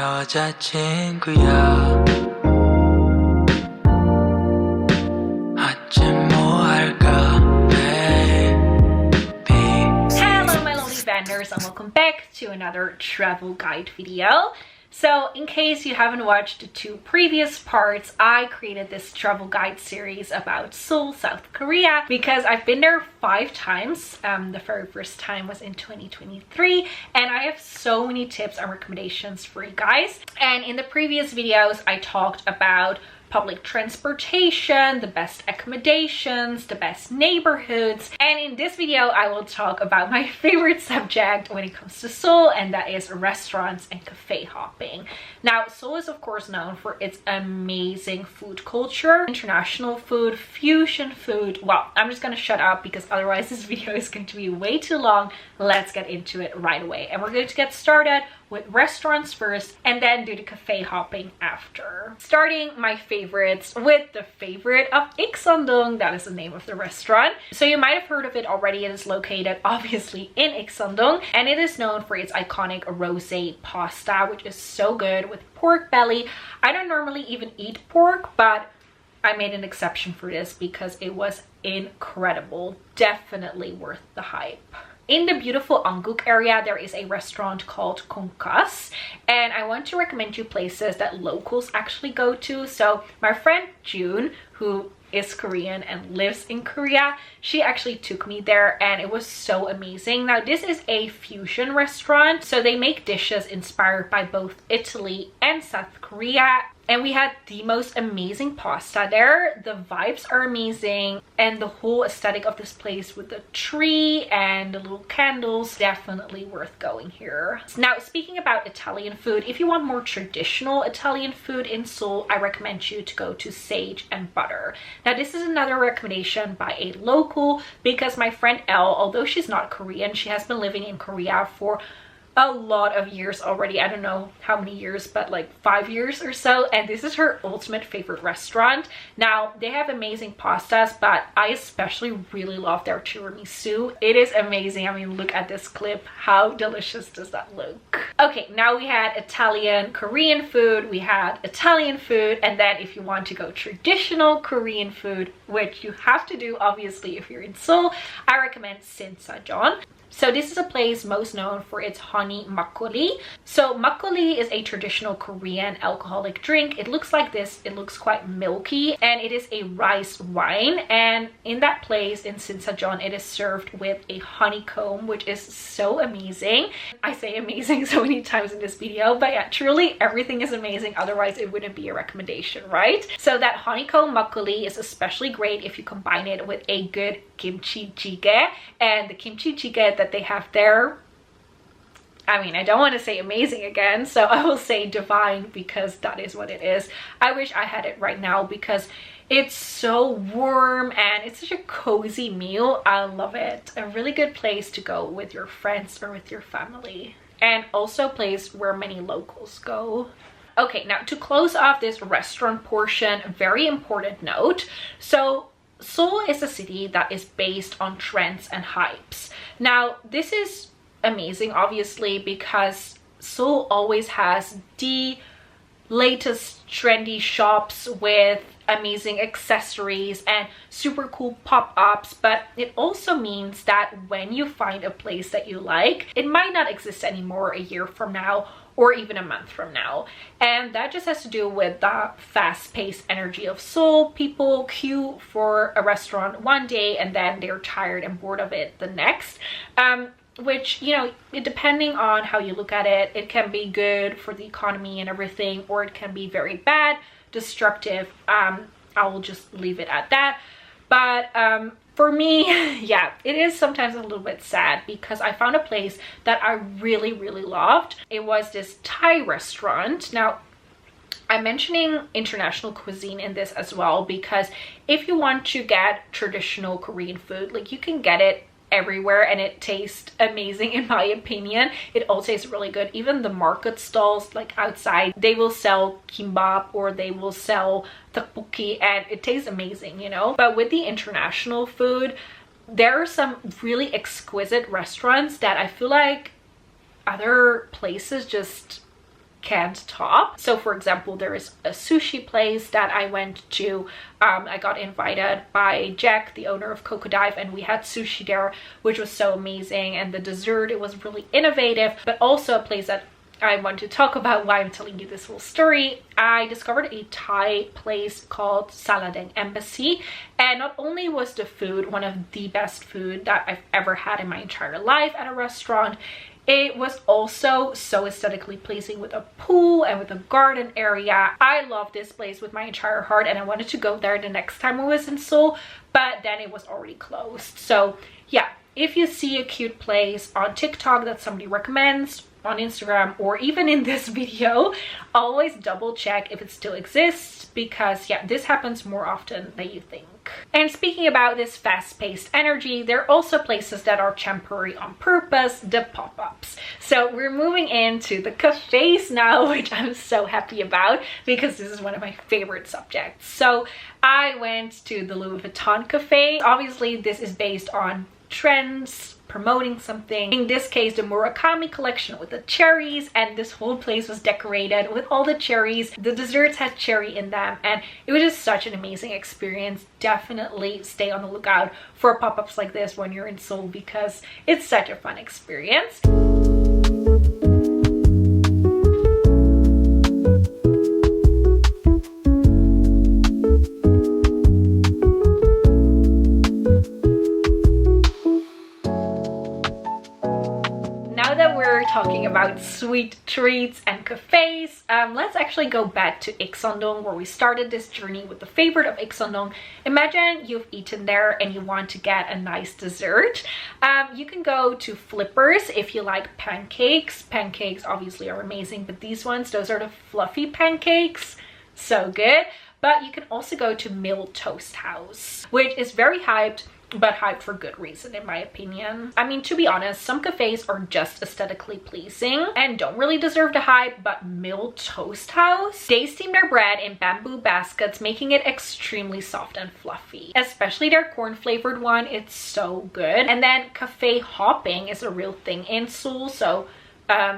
여자친구야 어쩜 뭐 할까 baby. Hello my lovely Vanders and welcome back to another travel guide video. So in case you haven't watched the two previous parts, I created this travel guide series about Seoul, South Korea, because I've been there 5 times. The very first time was in 2023, and I have so many tips and recommendations for you guys. And in the previous videos, I talked about public transportation, the best accommodations, the best neighborhoods, and in this video I will talk about my favorite subject when it comes to Seoul, and that is restaurants and cafe hopping. Now Seoul is of course known for its amazing food culture, international food, fusion food. Well, I'm just gonna shut up because otherwise this video is going to be way too long. Let's get into it right away, and we're going to get started with restaurants first and then do the cafe hopping after. Starting my favorites with the favorite of Ikseondong, that is the name of the restaurant. So you might have heard of it already. It is located obviously in Ikseondong, and it is known for its iconic rosé pasta, which is so good with pork belly. I don't normally even eat pork, but I made an exception for this because it was incredible. Definitely worth the hype. In the beautiful Angguk area, there is a restaurant called Konkas, and I want to recommend you places that locals actually go to. So my friend June, who is Korean and lives in Korea, she actually took me there and it was so amazing. Now this is a fusion restaurant, so they make dishes inspired by both Italy and South Korea. And we had the most amazing pasta there. The vibes are amazing, and the whole aesthetic of this place with the tree and the little candles, definitely worth going here. Now speaking about Italian food, if you want more traditional Italian food in Seoul, I recommend you to go to Sage and Butter. Now this is another recommendation by a local, because my friend Elle, although she's not Korean, she has been living in Korea for a lot of years already. I don't know how many years, but like 5 years or so, and this is her ultimate favorite restaurant. Now they have amazing pastas, but I especially really love their tiramisu. It is amazing. I mean, look at this clip. How delicious does that look? Okay, now we had Italian, Korean food, we had Italian food, and then if you want to go traditional Korean food, which you have to do obviously if you're in Seoul, I recommend Sinsajeon. So this is a place most known for its honey makgeolli. So makgeolli is a traditional Korean alcoholic drink. It looks like this. It looks quite milky, and it is a rice wine. And in that place in Sinsajeon, it is served with a honeycomb, which is so amazing. I say amazing so many times in this video, but yeah, truly everything is amazing. Otherwise it wouldn't be a recommendation, right? So that honeycomb makgeolli is especially great if you combine it with a good kimchi jjigae, and the kimchi jjigae that they have there, I mean, I don't want to say amazing again, so I will say divine, because that is what it is. I wish I had it right now because it's so warm and it's such a cozy meal. I love it. A really good place to go with your friends or with your family, and also a place where many locals go. Okay, now to close off this restaurant portion, very important note. So Seoul is a city that is based on trends and hypes. Now this is amazing obviously because Seoul always has the latest trendy shops with amazing accessories and super cool pop-ups, but it also means that when you find a place that you like, it might not exist anymore a year from now or even a month from now. And that just has to do with the fast-paced energy of Seoul. People queue for a restaurant one day and then they're tired and bored of it the next. Which, you know, depending on how you look at it, it can be good for the economy and everything, or it can be very bad, destructive. I will just leave it at that. But for me, yeah, it is sometimes a little bit sad because I found a place that I really loved. It was this Thai restaurant. Now I'm mentioning international cuisine in this as well because if you want to get traditional Korean food, like, you can get it everywhere and it tastes amazing in my opinion. It all tastes really good. Even the market stalls, like outside, they will sell kimbap or they will sell tteokbokki and it tastes amazing, you know. But with the international food, there are some really exquisite restaurants that I feel like other places just can't top. So for example, there is a sushi place that I went to. I got invited by Jack, the owner of Coco Dive, and we had sushi there, which was so amazing. And the dessert, it was really innovative, but also a place that I want to talk about why I'm telling you this whole story. I discovered a Thai place called Saladeng Embassy, and not only was the food one of the best food that I've ever had in my entire life at a restaurant, it was also so aesthetically pleasing with a pool and with a garden area. I love this place with my entire heart, and I wanted to go there the next time I was in Seoul, but then it was already closed. So yeah, if you see a cute place on TikTok that somebody recommends, on Instagram, or even in this video, always double check if it still exists, because yeah, this happens more often than you think. And speaking about this fast-paced energy, there are also places that are temporary on purpose, the pop-ups. So we're moving into the cafes now, which I'm so happy about because this is one of my favorite subjects. So I went to the Louis Vuitton cafe. Obviously this is based on trends, promoting something. In this case, the Murakami collection with the cherries, and this whole place was decorated with all the cherries. The desserts had cherry in them, and it was just such an amazing experience. Definitely stay on the lookout for pop-ups like this when you're in Seoul, because it's such a fun experience. Talking about sweet treats and cafes, let's actually go back to Ikseondong, where we started this journey with the favorite of Ikseondong. Imagine you've eaten there and you want to get a nice dessert. You can go to Flippers if you like pancakes. Pancakes obviously are amazing, but these ones, those are the fluffy pancakes, so good. But you can also go to Mill Toast House, which is very hyped, but hyped for good reason in my opinion. I mean, to be honest, some cafes are just aesthetically pleasing and don't really deserve the hype, but Mill Toast House, they steam their bread in bamboo baskets, making it extremely soft and fluffy. Especially their corn flavored one, it's so good. And then cafe hopping is a real thing in Seoul, so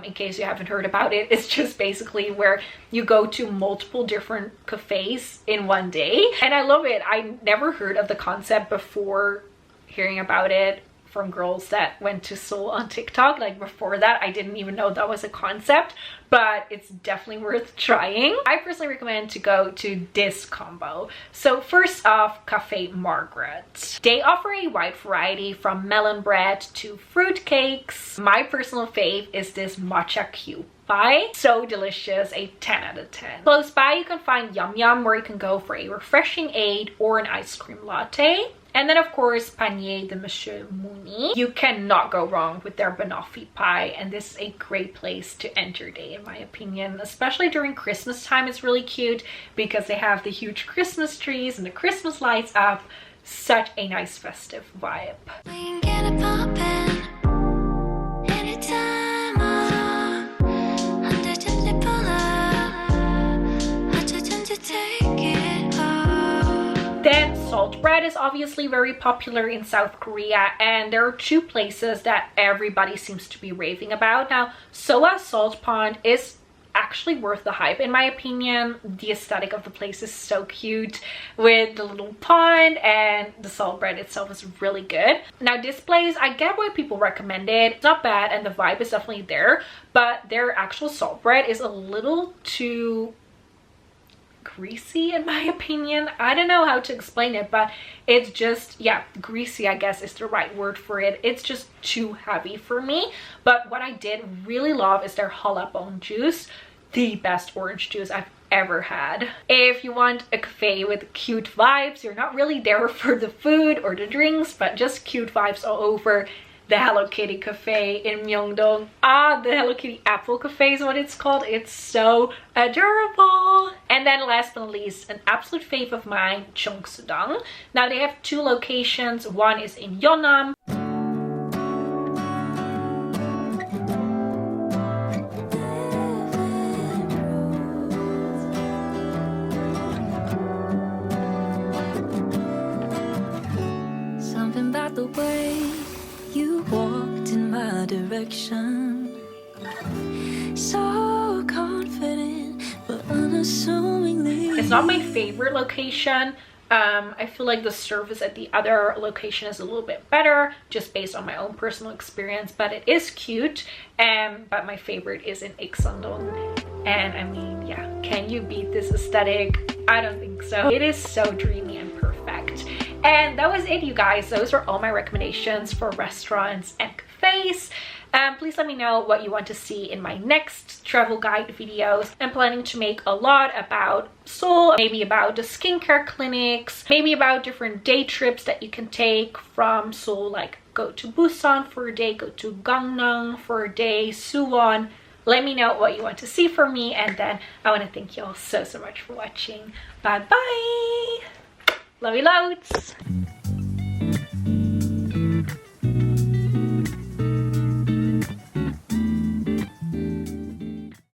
in case you haven't heard about it, it's just basically where you go to multiple different cafes in one day. And I love it. I never heard of the concept before hearing about it from girls that went to Seoul on TikTok. Like before that, I didn't even know that was a concept, but it's definitely worth trying. I personally recommend to go to this combo. So first off, Cafe Margaret. They offer a wide variety from melon bread to fruit cakes. My personal fave is this matcha cube pie. So delicious, a 10 out of 10. Close by, you can find Yum Yum, where you can go for a refreshing aid or an ice cream latte. And then of course, Panier de Monsieur Mouni. You cannot go wrong with their banoffee pie, and this is a great place to end your day in my opinion. Especially during Christmas time, it's really cute because they have the huge Christmas trees and the Christmas lights up. Such a nice festive vibe. Then salt bread is obviously very popular in South Korea, and there are two places that everybody seems to be raving about. Now, Soa Salt Pond is actually worth the hype in my opinion. The aesthetic of the place is so cute with the little pond, and the salt bread itself is really good. Now this place, I get why people recommend it. It's not bad and the vibe is definitely there, but their actual salt bread is a little too greasy in my opinion. I don't know how to explain it, but it's just, yeah, greasy I guess is the right word for it. It's just too heavy for me. But what I did really love is their halabong juice, the best orange juice I've ever had. If you want a cafe with cute vibes, you're not really there for the food or the drinks, but just cute vibes all over, the Hello Kitty Cafe in Myeongdong. The Hello Kitty Apple Cafe is what it's called. It's so adorable. And then last but not least, an absolute fave of mine, Cheongsudang. Now they have two locations. One is in Yeonnam. Something about the way you walked in my direction, so confident. not my favorite location. I feel like the service at the other location is a little bit better just based on my own personal experience, but it is cute. But my favorite is in Iksan-dong. And I mean, yeah, can you beat this aesthetic? I don't think so. It is so dreamy and perfect. And that was it, you guys. Those were all my recommendations for restaurants and cafes. Please let me know what you want to see in my next travel guide videos. I'm planning to make a lot about Seoul, maybe about the skincare clinics, maybe about different day trips that you can take from Seoul, like go to Busan for a day, go to Gangneung for a day, Suwon. Let me know what you want to see from me, and then I want to thank you all so much for watching. Bye bye. Love you loads.